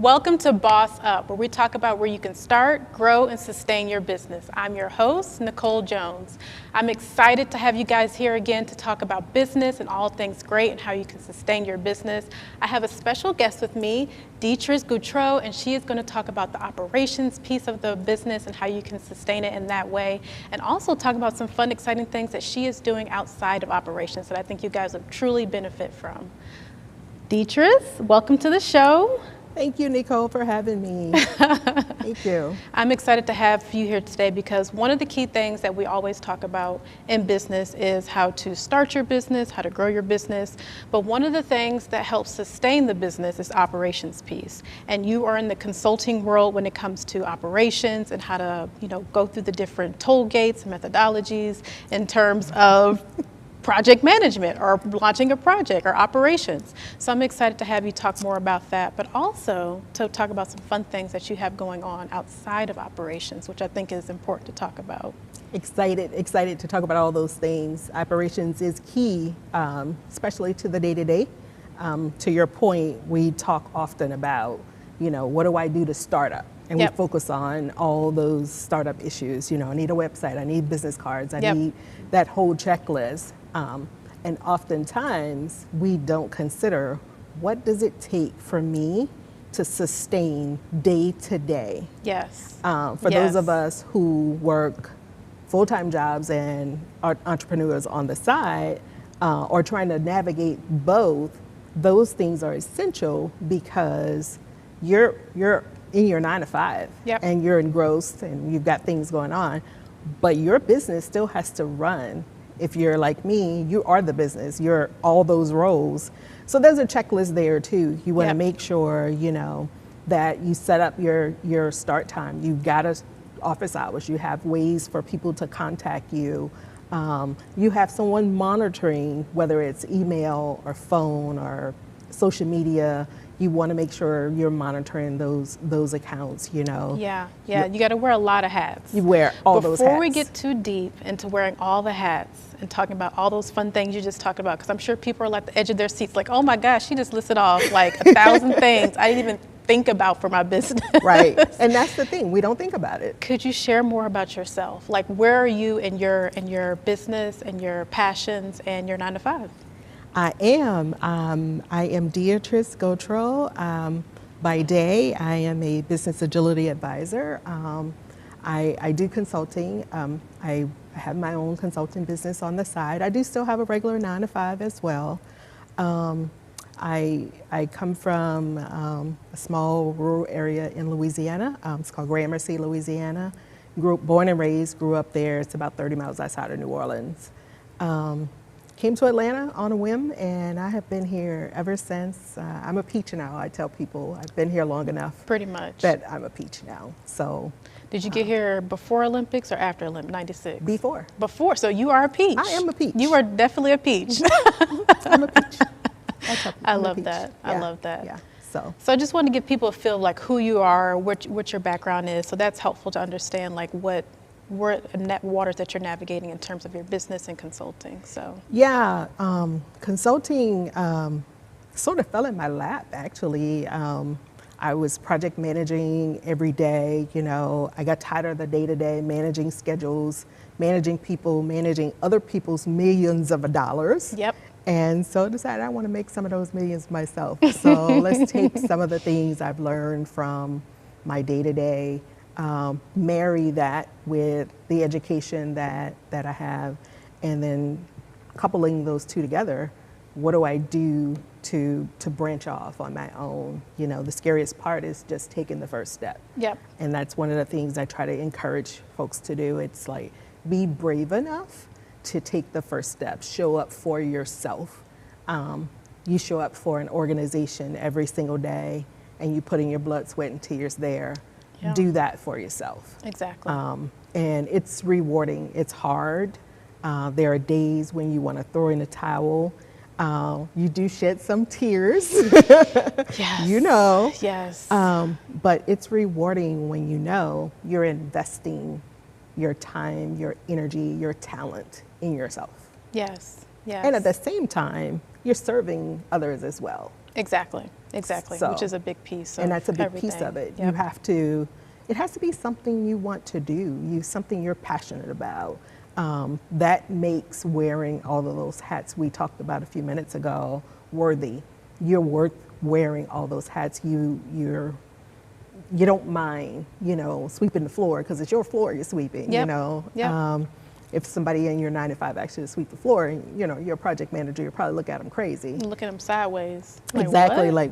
Welcome to Boss Up, where we talk about where you can start, grow, and sustain your business. I'm your host, Nicole Jones. I'm excited to have you guys here again to talk about business and all things great and how you can sustain your business. I have a special guest with me, Deatrice, and she is going to talk about the operations piece of the business and how you can sustain it in that way, and also talk about some fun, exciting things that she is doing outside of operations that I think you guys will truly benefit from. Deatrice, welcome to the show. Thank you, Nicole, for having me. Thank you. I'm excited to have you here today because one of the key things that we always talk about in business is how to start your business, how to grow your business. But one of the things that helps sustain the business is operations piece. And you are in the consulting world when it comes to operations and how to, go through the different toll gates and methodologies in terms of project management or launching a project or operations. So I'm excited to have you talk more about that, but also to talk about some fun things that you have going on outside of operations, which I think is important to talk about. Excited to talk about all those things. Operations is key, especially to the day-to-day. To your point, we talk often about, what do I do to start up? And we focus on all those startup issues. I need a website, I need business cards, I need that whole checklist. And oftentimes we don't consider what does it take for me to sustain day to day. Yes. For those of us who work full-time jobs and are entrepreneurs on the side, or trying to navigate both, those things are essential because you're in your 9 to 5 and you're engrossed and you've got things going on, but your business still has to run. If you're like me, you are the business, you're all those roles. So there's a checklist there too. You want to make sure, that you set up your start time. You've got office hours, you have ways for people to contact you. You have someone monitoring, whether it's email or phone or social media. You want to make sure you're monitoring those accounts, Yeah, you got to wear a lot of hats. You wear all those hats. Before we get too deep into wearing all the hats and talking about all those fun things you just talked about, because I'm sure people are at the edge of their seats like, oh my gosh, she just listed off like 1,000 things I didn't even think about for my business. Right, and that's the thing, we don't think about it. Could you share more about yourself? Like, where are you in your business and your passions and your 9 to 5? I am Deatrice Gautreau. By day, I am a business agility advisor. I do consulting. I have my own consulting business on the side. I do still have a regular 9 to 5 as well. I come from a small rural area in Louisiana. It's called Gramercy, Louisiana. Born and raised, grew up there. It's about 30 miles outside of New Orleans. Came to Atlanta on a whim, and I have been here ever since. I'm a peach now. I tell people I've been here long enough. Pretty much. That I'm a peach now. So. Did you get here before Olympics or after Olympics, 96? Before. Before, so you are a peach. I am a peach. You are definitely a peach. I'm a peach. I love that. I love that. Yeah. So I just want to give people a feel of like who you are, what your background is. So that's helpful to understand like what waters that you're navigating in terms of your business and consulting. So consulting sort of fell in my lap actually. I was project managing every day. I got tired of the day-to-day managing schedules, managing people, managing other people's millions of dollars. Yep. And so I decided I want to make some of those millions myself. So let's take some of the things I've learned from my day-to-day, marry that with the education that I have, and then coupling those two together, what do I do to branch off on my own? The scariest part is just taking the first step. Yep. And that's one of the things I try to encourage folks to do. It's like, be brave enough to take the first step, show up for yourself. You show up for an organization every single day, and you put in your blood, sweat, and tears there. Yeah. Do that for yourself. Exactly. And it's rewarding. It's hard. There are days when you want to throw in a towel. You do shed some tears. Yes. Yes. But it's rewarding when you're investing your time, your energy, your talent in yourself. Yes. Yes. And at the same time, you're serving others as well. Exactly. Exactly, So, which is a big piece of and that's a big everything. piece of it. Yep. You have to, it has to be something you want to do, something you're passionate about. That makes wearing all of those hats we talked about a few minutes ago worthy. You're worth wearing all those hats. You don't mind, sweeping the floor because it's your floor you're sweeping. Yep. Yep. If somebody in your 9 to 5 actually sweep the floor, and you're a project manager, you'll probably look at them crazy. Look at them sideways. Exactly, what? like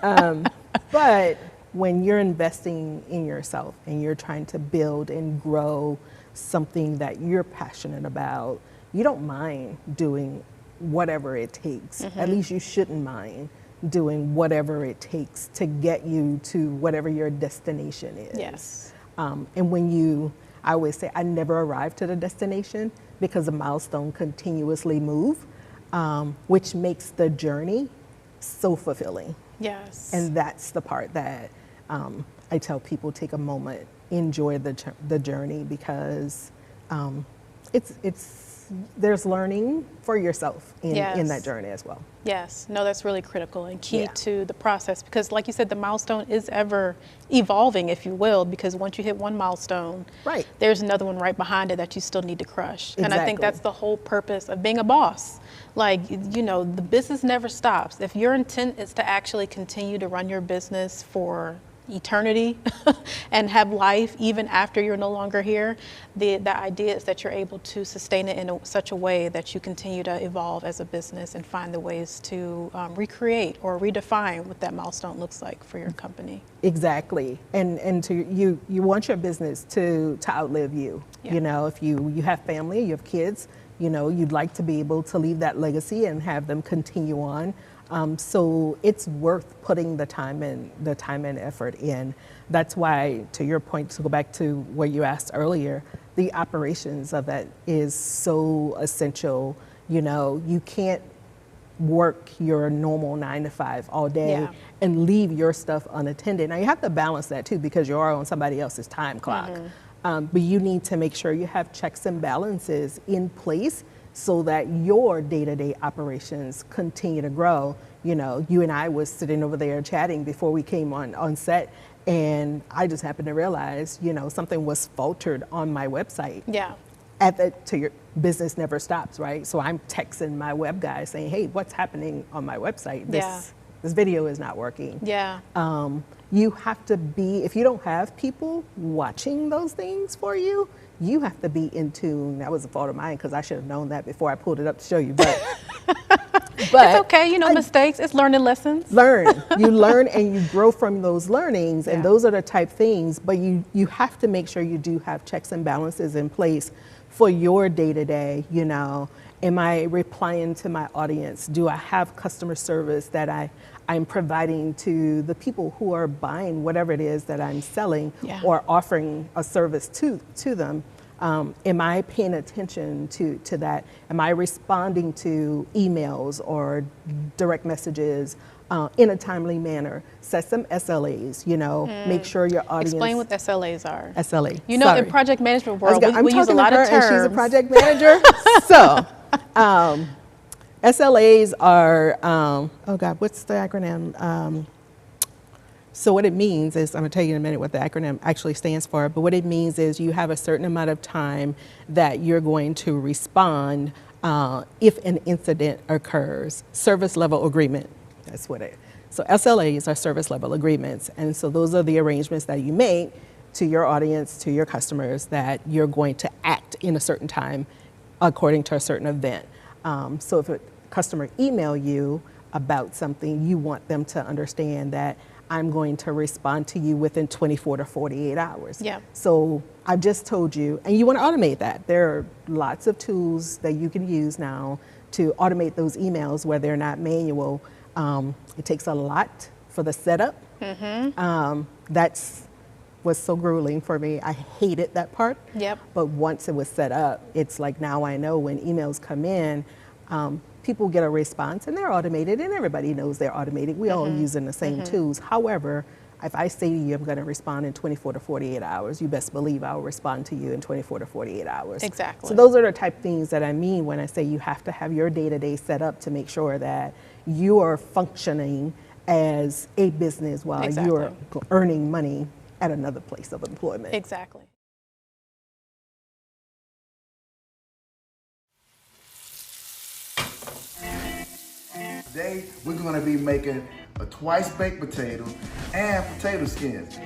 what? But when you're investing in yourself and you're trying to build and grow something that you're passionate about, you don't mind doing whatever it takes. At least you shouldn't mind doing whatever it takes to get you to whatever your destination is. Yes. And I always say I never arrive to the destination because the milestone continuously move, which makes the journey so fulfilling. Yes. And that's the part that I tell people, take a moment, enjoy the journey, because there's learning for yourself in that journey as well. Yes, no, that's really critical and key Yeah. to the process, because like you said, the milestone is ever evolving, if you will, because once you hit one milestone, Right. there's another one right behind it that you still need to crush. And I think Exactly. that's the whole purpose of being a boss. Like, the business never stops. If your intent is to actually continue to run your business for eternity and have life even after you're no longer here, the idea is that you're able to sustain it in such a way that you continue to evolve as a business and find the ways to recreate or redefine what that milestone looks like for your company. Exactly. And you want your business to outlive you. Yeah. If you have family, you have kids, you'd like to be able to leave that legacy and have them continue on. So it's worth putting the time and effort in. That's why, to your point, to go back to what you asked earlier, the operations of that is so essential. You can't work your normal 9 to 5 all day Yeah. and leave your stuff unattended. Now you have to balance that too, because you are on somebody else's time clock. But you need to make sure you have checks and balances in place so that your day-to-day operations continue to grow. You and I was sitting over there chatting before we came on set, and I just happened to realize, something was faltered on my website. Yeah. To your business never stops, right? So I'm texting my web guy saying, hey, what's happening on my website? This video is not working. Yeah. You have to be, if you don't have people watching those things for you, you have to be in tune. That was a fault of mine, because I should have known that before I pulled it up to show you. But It's okay, mistakes, it's learning lessons. You learn and you grow from those learnings, and those are the type things, but you have to make sure you do have checks and balances in place for your day-to-day. Am I replying to my audience? Do I have customer service that I'm providing to the people who are buying whatever it is that I'm selling or offering a service to them? Am I paying attention to that? Am I responding to emails or direct messages in a timely manner? Set some SLAs, make sure your audience... Explain what SLAs are. SLA. In project management world, I'm we use a talking to lot her, of terms. and she's a project manager. So, SLAs are, oh God, what's the acronym? So what it means is, I'm gonna tell you in a minute what the acronym actually stands for, but what it means is you have a certain amount of time that you're going to respond if an incident occurs. Service level agreement, that's what it. So SLAs are service level agreements, and so those are the arrangements that you make to your audience, to your customers, that you're going to act in a certain time according to a certain event. So if a customer email you about something, you want them to understand that I'm going to respond to you within 24 to 48 hours. Yeah. So I've just told you, and you want to automate that. There are lots of tools that you can use now to automate those emails where they're not manual. It takes a lot for the setup. That's was so grueling for me. I hated that part. Yep. But once it was set up, it's like, now I know when emails come in, people get a response and they're automated, and everybody knows they're automated. We all using the same tools. However, if I say to you, I'm going to respond in 24 to 48 hours, you best believe I'll respond to you in 24 to 48 hours. Exactly. So those are the type of things that I mean when I say you have to have your day-to-day set up to make sure that you are functioning as a business while Exactly. you're earning money at another place of employment. Exactly. Today, we're gonna be making a twice baked potato and potato skins.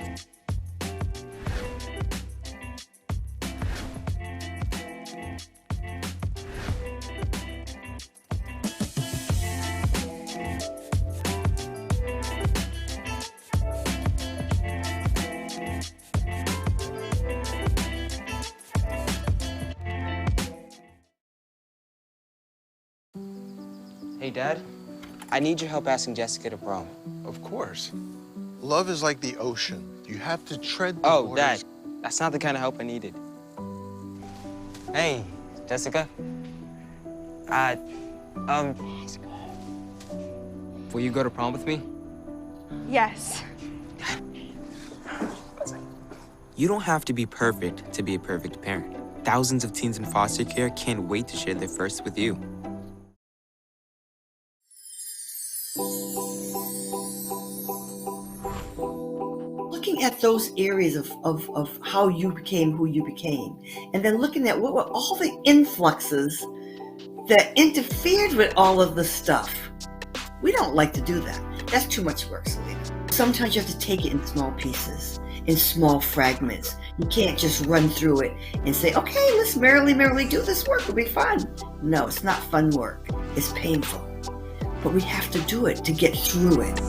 Hey, Dad. I need your help asking Jessica to prom. Of course. Love is like the ocean. You have to tread the Oh, waters. Dad, that's not the kind of help I needed. Hey, Jessica. Will you go to prom with me? Yes. You don't have to be perfect to be a perfect parent. Thousands of teens in foster care can't wait to share their first with you. Looking at those areas of how you became who you became, and then looking at what were all the influxes that interfered with all of the stuff. We don't like to do that. That's too much work, Selena. Sometimes you have to take it in small pieces, in small fragments. You can't just run through it and say, okay, let's merrily do this work. It'll be fun. No, it's not fun work. It's painful. But we have to do it to get through it.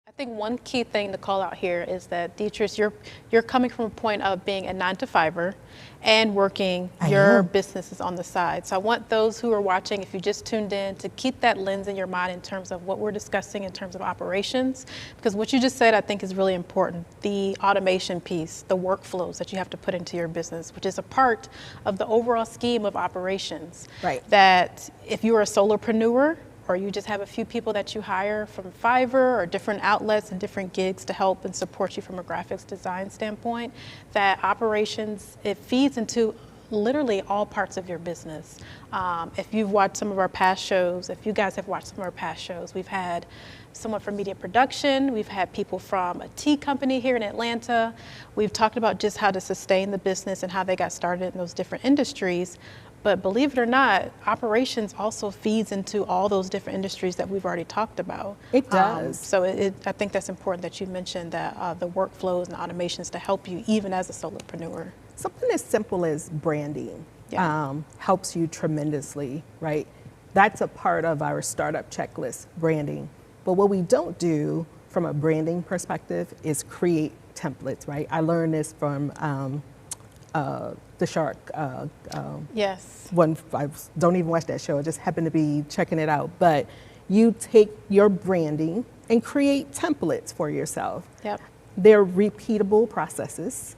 I think one key thing to call out here is that, Deatrice, you're coming from a point of being a 9-to-5er and working your businesses on the side. So I want those who are watching, if you just tuned in, to keep that lens in your mind in terms of what we're discussing in terms of operations, because what you just said I think is really important. The automation piece, the workflows that you have to put into your business, which is a part of the overall scheme of operations. Right. That if you are a solopreneur, or you just have a few people that you hire from Fiverr or different outlets and different gigs to help and support you from a graphics design standpoint, that operations, it feeds into literally all parts of your business. If you've watched some of our past shows, if you guys have watched some of our past shows, we've had someone from media production, we've had people from a tea company here in Atlanta. We've talked about just how to sustain the business and how they got started in those different industries. But believe it or not, operations also feeds into all those different industries that we've already talked about. It does. So I think that's important that you mentioned that the workflows and automations to help you even as a solopreneur. Something as simple as branding Yeah. helps you tremendously, right? That's a part of our startup checklist, branding. But what we don't do from a branding perspective is create templates, right? I learned this from the Shark Yes. one. I don't even watch that show. I just happened to be checking it out. But you take your branding and create templates for yourself. Yep. They're repeatable processes.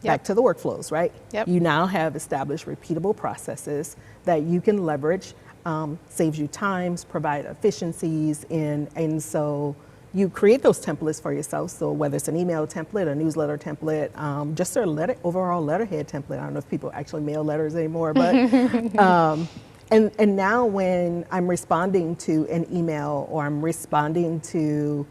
Yep. Back to the workflows, right? Yep. You now have established repeatable processes that you can leverage, saves you times, provide efficiencies, and so you create those templates for yourself. So whether it's an email template, a newsletter template, just a overall letterhead template. I don't know if people actually mail letters anymore, but and now when I'm responding to an email or I'm responding to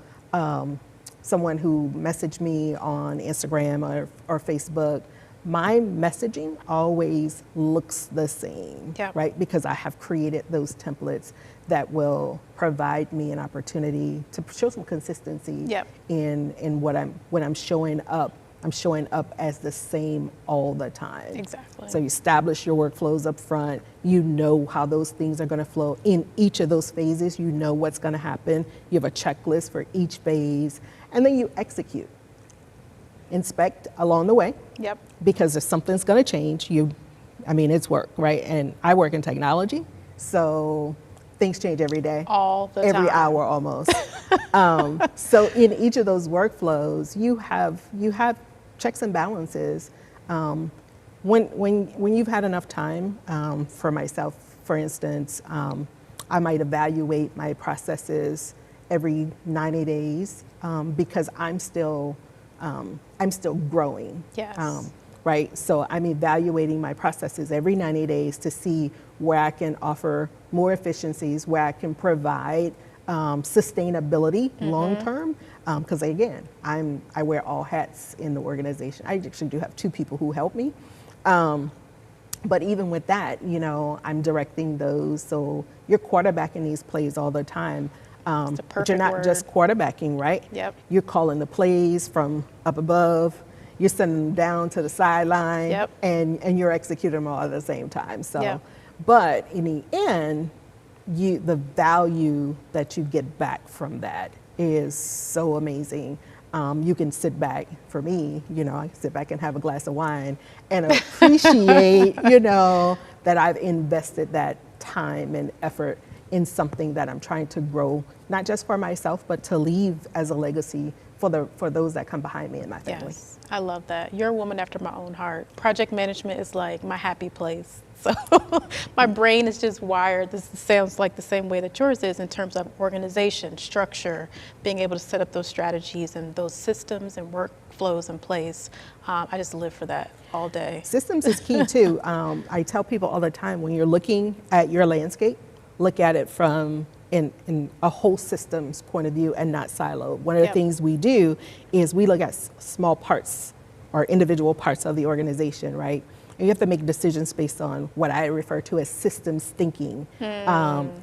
someone who messaged me on Instagram or Facebook, my messaging always looks the same, Yep. right? Because I have created those templates that will provide me an opportunity to show some consistency Yep. in when I'm showing up. I'm showing up as the same all the time. Exactly. So you establish your workflows up front. You know how those things are going to flow in each of those phases. You know what's going to happen. You have a checklist for each phase, and then you execute. Inspect along the way. Yep. Because if something's going to change, it's work, right? And I work in technology, so things change every day. All the every time. hour almost. So in each of those workflows, you have checks and balances. When you've had enough time, for myself, for instance, I might evaluate my processes every 90 days because I'm still growing. Yes. Right? So I'm evaluating my processes every 90 days to see where I can offer more efficiencies, where I can provide sustainability long term. Because again, I wear all hats in the organization. I actually do have 2 people who help me. But even with that, you know, I'm directing those. So you're quarterbacking these plays all the time. But you're not just quarterbacking, right? Yep. You're calling the plays from up above. You're sending them down to the sideline, Yep. and you're executing them all at the same time. So, Yep. but in the end, the value that you get back from that is so amazing. You can sit back, for me, you know, I can sit back and have a glass of wine and appreciate, you know, that I've invested that time and effort in something that I'm trying to grow, not just for myself, but to leave as a legacy for those that come behind me and my family. Yes, I love that. You're a woman after my own heart. Project management is like my happy place. So my brain is just wired. This sounds like the same way that yours is in terms of organization, structure, being able to set up those strategies and those systems and workflows in place. I just live for that all day. Systems is key too. I tell people all the time, when you're looking at your landscape, look at it from in a whole systems point of view and not siloed. One of the Yep. things we do is we look at small parts or individual parts of the organization, right? And you have to make decisions based on what I refer to as systems thinking.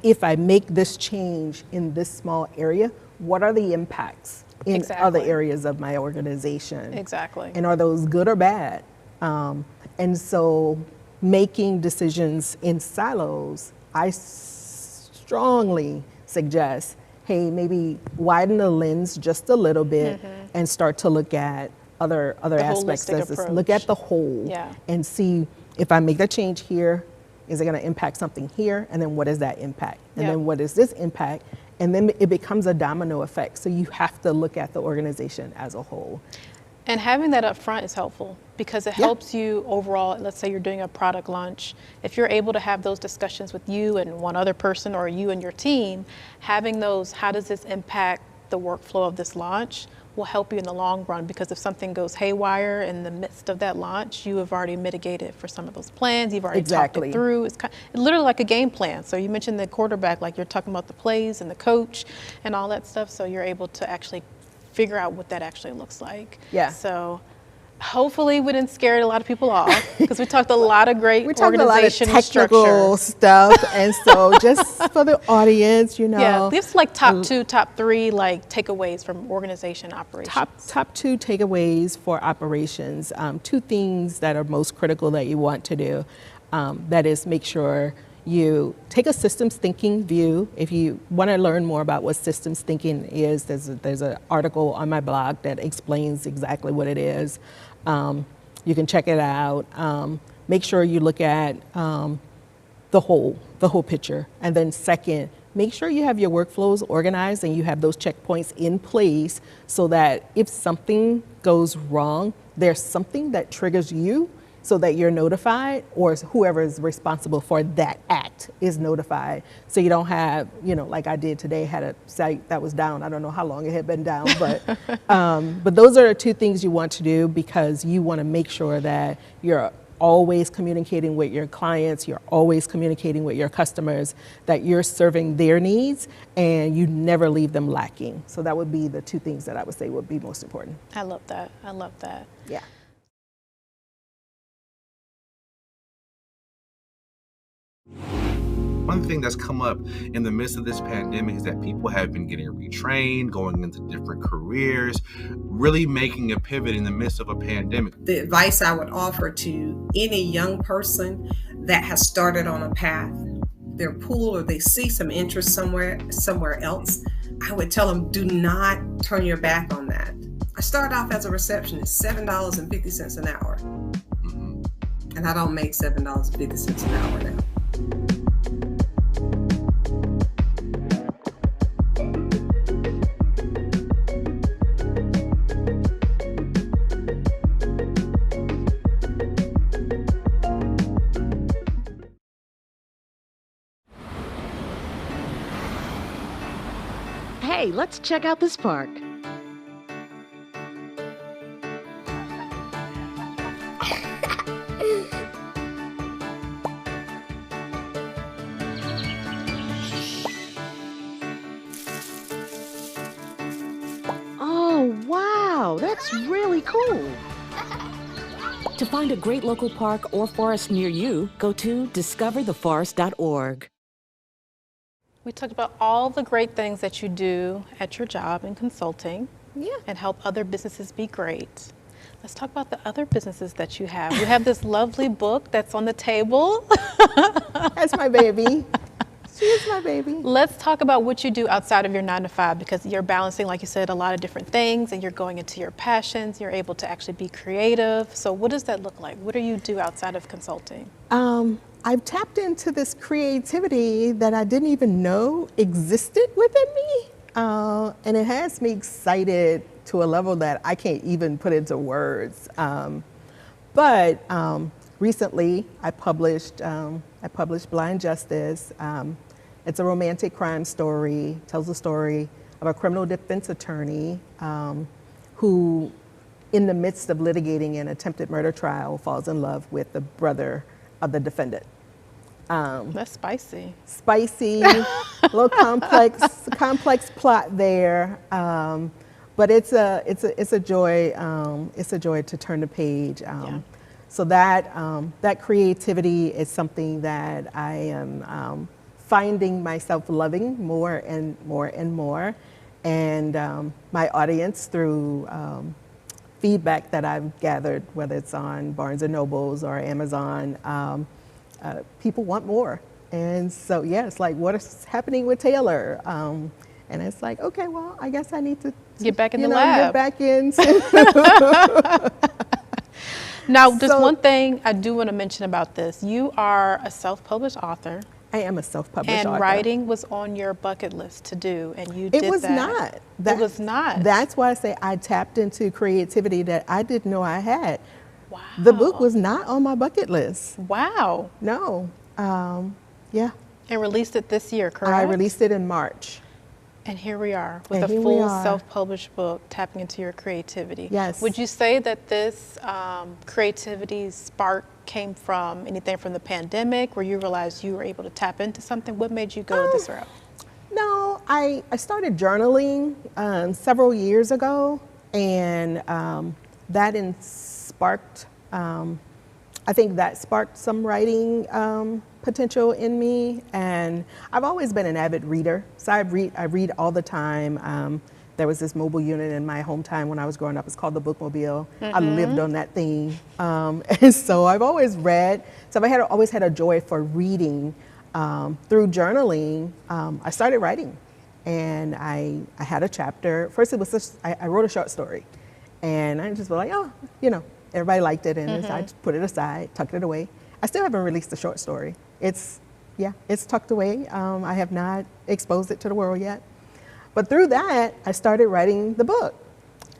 If I make this change in this small area, what are the impacts in other Exactly. areas of my organization? Exactly. And are those good or bad? And so making decisions in silos, I strongly suggest, hey, maybe widen the lens just a little bit and start to look at other aspects. holistic Just look at approach. the whole Yeah. and see if I make that change here, is it going to impact something here? And then what is that impact? And Yep. then what is this impact? And then it becomes a domino effect. So you have to look at the organization as a whole. And having that up front is helpful because it Yeah. helps you overall. Let's say you're doing a product launch. If you're able to have those discussions with you and one other person or you and your team, having those, how does this impact the workflow of this launch, will help you in the long run, because if something goes haywire in the midst of that launch, you have already mitigated for some of those plans. You've already talked Exactly. it through. It's literally like a game plan. So you mentioned the quarterback, like you're talking about the plays and the coach and all that stuff. So you're able to actually figure out what that actually looks like. Yeah. So hopefully we didn't scare a lot of people off, because we talked a lot of great We talked a lot of organization technical structure. stuff, and so just for the audience, you know, Yeah, this like top 2, top 3 like takeaways from organization operations. top 2 takeaways for operations. 2 things that are most critical that you want to do. That is, make sure you take a systems thinking view. If you want to learn more about what systems thinking is, there's an article on my blog that explains exactly what it is. You can check it out. Make sure you look at the whole picture. And then second, make sure you have your workflows organized and you have those checkpoints in place so that if something goes wrong, there's something that triggers you so that you're notified, or whoever is responsible for that act is notified. So you don't have, you know, like I did today, had a site that was down. I don't know how long it had been down, but those are the 2 things you want to do, because you want to make sure that you're always communicating with your clients, you're always communicating with your customers, that you're serving their needs and you never leave them lacking. So that would be the 2 things that I would say would be most important. I love that. I love that. Yeah. One thing that's come up in the midst of this pandemic is that people have been getting retrained, going into different careers, really making a pivot in the midst of a pandemic. The advice I would offer to any young person that has started on a path, their pool, or they see some interest somewhere else, I would tell them, do not turn your back on that. I started off as a receptionist, $7.50 an hour. And I don't make $7.50 an hour now. Hey, let's check out this park. Oh, wow, that's really cool. To find a great local park or forest near you, go to discovertheforest.org. We talked about all the great things that you do at your job in consulting and help other businesses be great. Let's talk about the other businesses that you have. You have this lovely book that's on the table. That's my baby. She is my baby. Let's talk about what you do outside of your 9 to 5, because you're balancing, like you said, a lot of different things, and you're going into your passions. You're able to actually be creative. So what does that look like? What do you do outside of consulting? I've tapped into this creativity that I didn't even know existed within me. And it has me excited to a level that I can't even put into words. But recently I published Blind Justice. It's a romantic crime story, tells the story of a criminal defense attorney who, in the midst of litigating an attempted murder trial, falls in love with the brother of the defendant. That's spicy. Spicy, a little complex plot there, but it's a joy. It's a joy to turn the page. So that creativity is something that I am finding myself loving more and more and more, and my audience through feedback that I've gathered, whether it's on Barnes and Nobles or Amazon. People want more. And so, it's like, what is happening with Taylor? And it's like, okay, well, I guess I need to get back in the lab. Get back in. Now, just one thing I do want to mention about this. You are a self-published author. I am a self-published author. And writing was on your bucket list to do, and you did that. It was not. It was not. That's why I say I tapped into creativity that I didn't know I had. Wow. The book was not on my bucket list. Wow. No. Yeah. And released it this year, correct? I released it in March. And here we are with a full self-published book, tapping into your creativity. Yes. Would you say that this creativity spark came from anything from the pandemic, where you realized you were able to tap into something? What made you go this route? No, I started journaling several years ago, and that sparked, I think that sparked some writing potential in me. And I've always been an avid reader, so I read all the time. There was this mobile unit in my hometown when I was growing up. It's called the Bookmobile. I lived on that thing. And so I've always read. So I always had a joy for reading. Through journaling, I started writing. And I had a chapter. First it was just, I wrote a short story. And I just was like, oh, everybody liked it. And so I just put it aside, tucked it away. I still haven't released the short story. It's tucked away. I have not exposed it to the world yet. But through that, I started writing the book.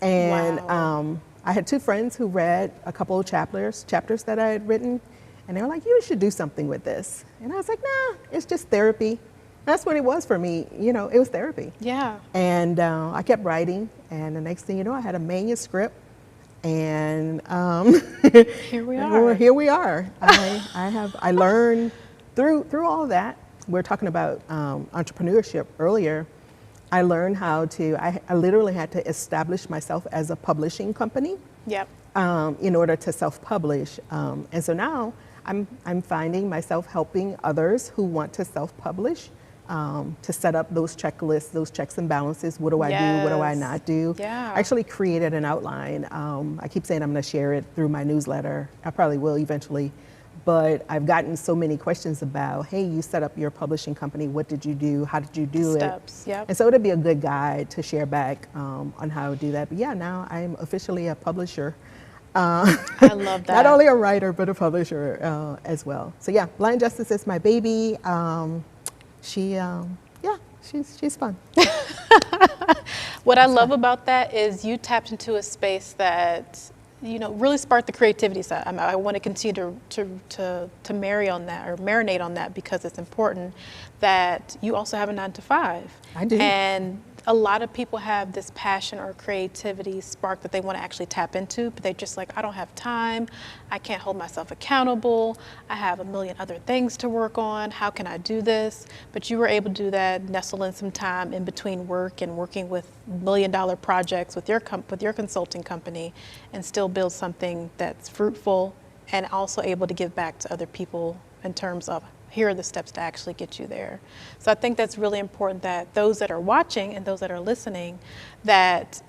And I had 2 friends who read a couple of chapters that I had written. And they were like, you should do something with this. And I was like, nah, it's just therapy. That's what it was for me. It was therapy. Yeah. And I kept writing. And the next thing you know, I had a manuscript. And here we are. Here we are. I learned through all of that. We're talking about entrepreneurship earlier. I learned how to. I literally had to establish myself as a publishing company. Yep. In order to self-publish, and so now I'm finding myself helping others who want to self-publish. To set up those checklists, those checks and balances. What do I do? What do I not do? Yeah. I actually created an outline. I keep saying I'm going to share it through my newsletter. I probably will eventually. But I've gotten so many questions about, hey, you set up your publishing company. What did you do? How did you do it? Steps, yep. And so it'd be a good guide to share back on how to do that. But yeah, now I'm officially a publisher. I love that. Not only a writer, but a publisher as well. So yeah, Blind Justice is my baby. She's fun. What I love about that is you tapped into a space that, really sparked the creativity side. I want to continue to marry on that, or marinate on that, because it's important that you also have a 9 to 5. I do. And a lot of people have this passion or creativity spark that they want to actually tap into, but they're just like, I don't have time, I can't hold myself accountable, I have a million other things to work on, how can I do this? But you were able to do that, nestle in some time in between work and working with million-dollar projects with your consulting company, and still build something that's fruitful and also able to give back to other people in terms of here are the steps to actually get you there. So I think that's really important, that those that are watching and those that are listening, that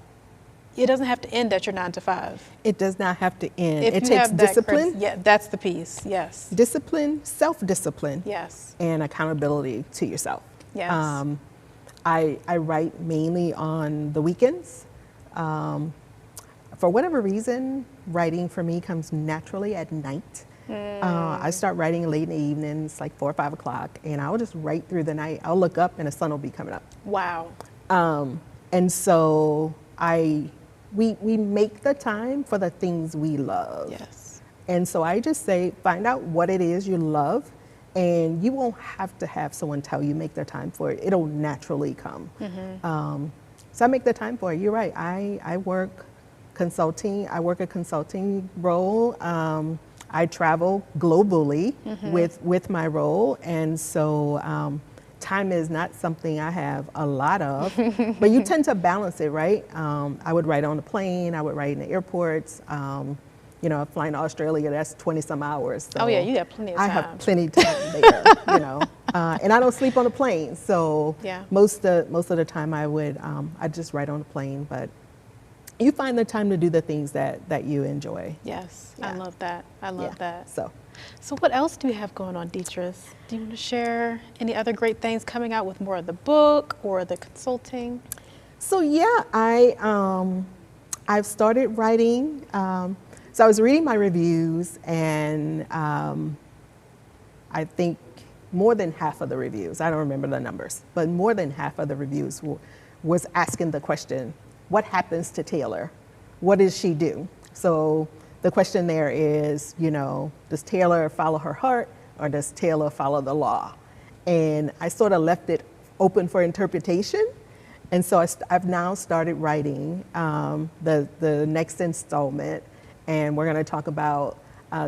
it doesn't have to end at your 9 to 5. It does not have to end. If It you takes have that discipline. yeah, that's the piece. Yes. Discipline, self-discipline. Yes. And accountability to yourself. Yes. I write mainly on the weekends. For whatever reason, writing for me comes naturally at night. I start writing late in the evening, it's like 4 or 5 o'clock, and I'll just write through the night. I'll look up and the sun will be coming up. Wow. And so we make the time for the things we love. Yes. And so I just say, find out what it is you love, and you won't have to have someone tell you make the time for it. It'll naturally come. So I make the time for it. You're right. I work consulting. I work a consulting role. I travel globally with my role, and so time is not something I have a lot of, but you tend to balance it, right? I would write on the plane, I would write in the airports. You know, flying to Australia, that's 20 some hours. So Oh yeah, you got plenty of time. I have plenty of time there, you know. And I don't sleep on the plane, so Yeah. most of the time I just write on the plane, but you find the time to do the things that you enjoy. Yes, Yeah. I love that. I love that. So what else do you have going on, Deatrice? Do you want to share any other great things coming out with more of the book or the consulting? So yeah, I've started writing. So I was reading my reviews, and I think more than half of the reviews, I don't remember the numbers, but more than half of the reviews was asking the question, what happens to Taylor? What does she do? So the question there is, you know, does Taylor follow her heart, or does Taylor follow the law? And I sort of left it open for interpretation. And so I've now started writing the next installment, and we're going to talk about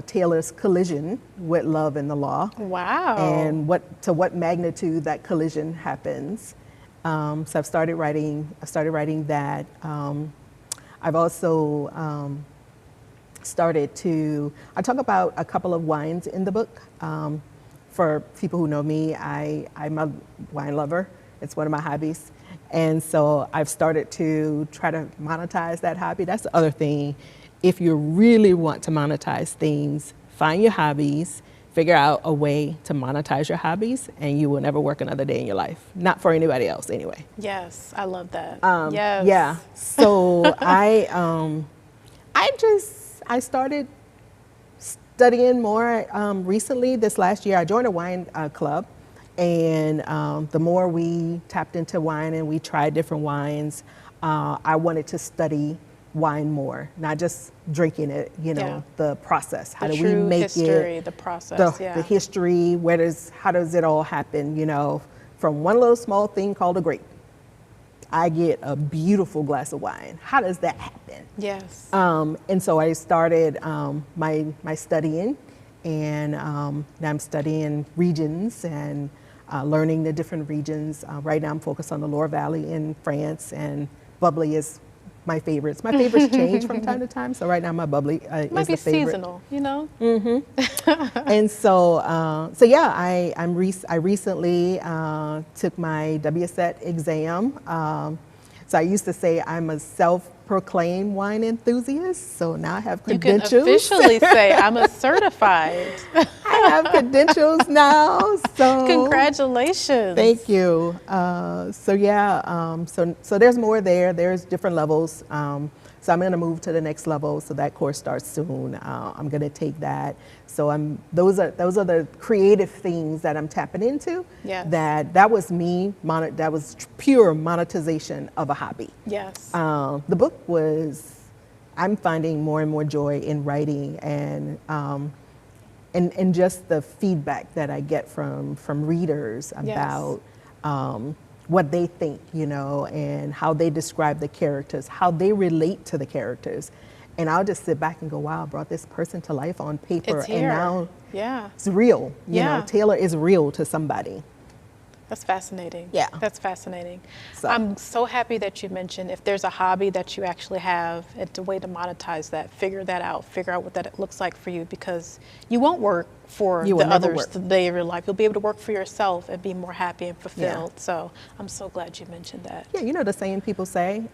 Taylor's collision with love and the law. Wow. And what magnitude that collision happens. So I've started writing that. I've also I talk about a couple of wines in the book. For people who know me, I'm a wine lover. It's one of my hobbies. And so I've started to try to monetize that hobby. That's the other thing. If you really want to monetize things, find your hobbies, figure out a way to monetize your hobbies, and you will never work another day in your life. Not for anybody else, anyway. Yes, I love that. Yes. Yeah. So I started studying more recently. This last year, I joined a wine club, and the more we tapped into wine and we tried different wines, I wanted to study wine more, not just drinking it, you know, the process. How do we make history, it? The process, the history, how does it all happen, you know, from one little small thing called a grape. I get a beautiful glass of wine. How does that happen? Yes. And so I started my studying, and now I'm studying regions and learning the different regions. Right now I'm focused on the Loire Valley in France, and bubbly is my favorites. My favorites change from time to time, so right now my bubbly is the favorite. Might be seasonal, you know? And so, yeah, I recently took my WSET exam. So I used to say I'm a self-proclaimed wine enthusiast, so now I have credentials. You can officially say I'm a certified. I have credentials now, so. Congratulations. Thank you. So yeah, so there's more there. There's different levels. So I'm going to move to the next level. So that course starts soon. I'm going to take that. So those are the creative things that I'm tapping into. Yes. That was me. That was pure monetization of a hobby. Yes. The book was. I'm finding more and more joy in writing, and just the feedback that I get from readers about what they think, you know, and how they describe the characters, how they relate to the characters. And I'll just sit back and go, wow, I brought this person to life on paper. It's here. And now it's real. You Yeah. know, Taylor is real to somebody. That's fascinating. Yeah. That's fascinating. So. I'm so happy that you mentioned if there's a hobby that you actually have, it's a way to monetize that, figure that out, figure out what that looks like for you, because you won't work for You will the never others work. the day of your life. You'll be able to work for yourself and be more happy and fulfilled. Yeah. So I'm so glad you mentioned that. Yeah, you know the saying people say,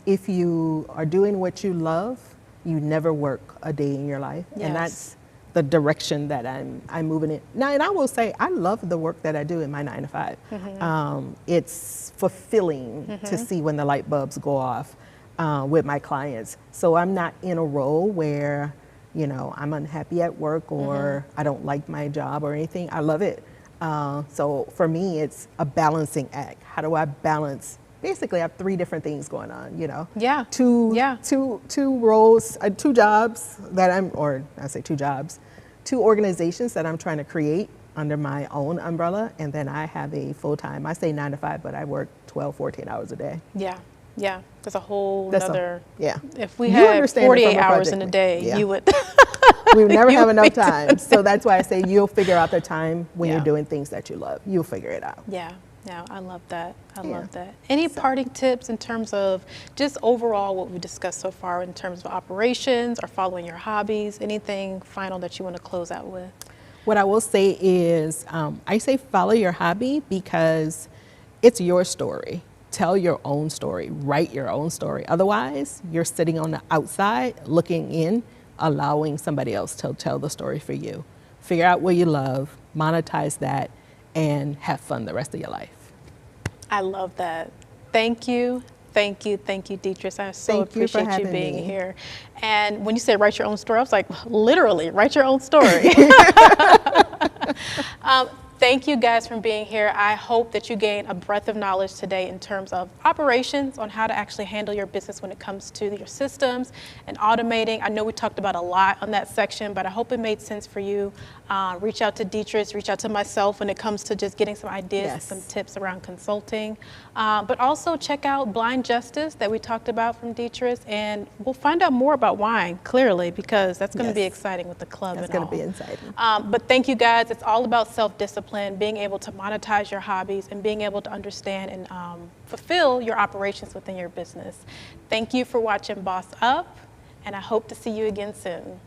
if you are doing what you love, you never work a day in your life. Yes. And that's the direction that I'm moving in. Now, and I will say, I love the work that I do in my 9 to 5. It's fulfilling to see when the light bulbs go off with my clients. So I'm not in a role where, you know, I'm unhappy at work or I don't like my job or anything. I love it. So for me, it's a balancing act. How do I balance? Basically, I have 3 different things going on, you know. Yeah. Two roles, 2 jobs that I say 2 jobs, 2 organizations that I'm trying to create under my own umbrella, and then I have a full-time, I say 9 to 5, but I work 12, 14 hours a day. Yeah. Yeah. There's a whole That's other, yeah. If we You had understand it 48 from a hours project in a man. day, Yeah. you would. We would never you have would enough be time. So that's why I say you'll figure out the time when Yeah. you're doing things that you love. You'll figure it out. Yeah. Yeah, I love that. I Yeah. love that. Any parting tips in terms of just overall what we discussed so far in terms of operations or following your hobbies? Anything final that you want to close out with? What I will say is, I say follow your hobby because it's your story. Tell your own story, write your own story. Otherwise, you're sitting on the outside looking in, allowing somebody else to tell the story for you. Figure out what you love, monetize that, and have fun the rest of your life. I love that. Thank you. Thank you, Deatrice. I so Thank you for appreciate you having being me. here. And when you say write your own story, I was like, literally, write your own story. Thank you guys for being here. I hope that you gain a breadth of knowledge today in terms of operations, on how to actually handle your business when it comes to your systems and automating. I know we talked about a lot on that section, but I hope it made sense for you. Reach out to Deatrice, reach out to myself when it comes to just getting some ideas, Yes. some tips around consulting. But also check out Blind Justice that we talked about from Deatrice, and we'll find out more about wine, clearly, because that's going to be Yes. exciting with the club That's and all. going to be exciting. But thank you guys. It's all about self-discipline, being able to monetize your hobbies, and being able to understand and fulfill your operations within your business. Thank you for watching Boss Up, and I hope to see you again soon.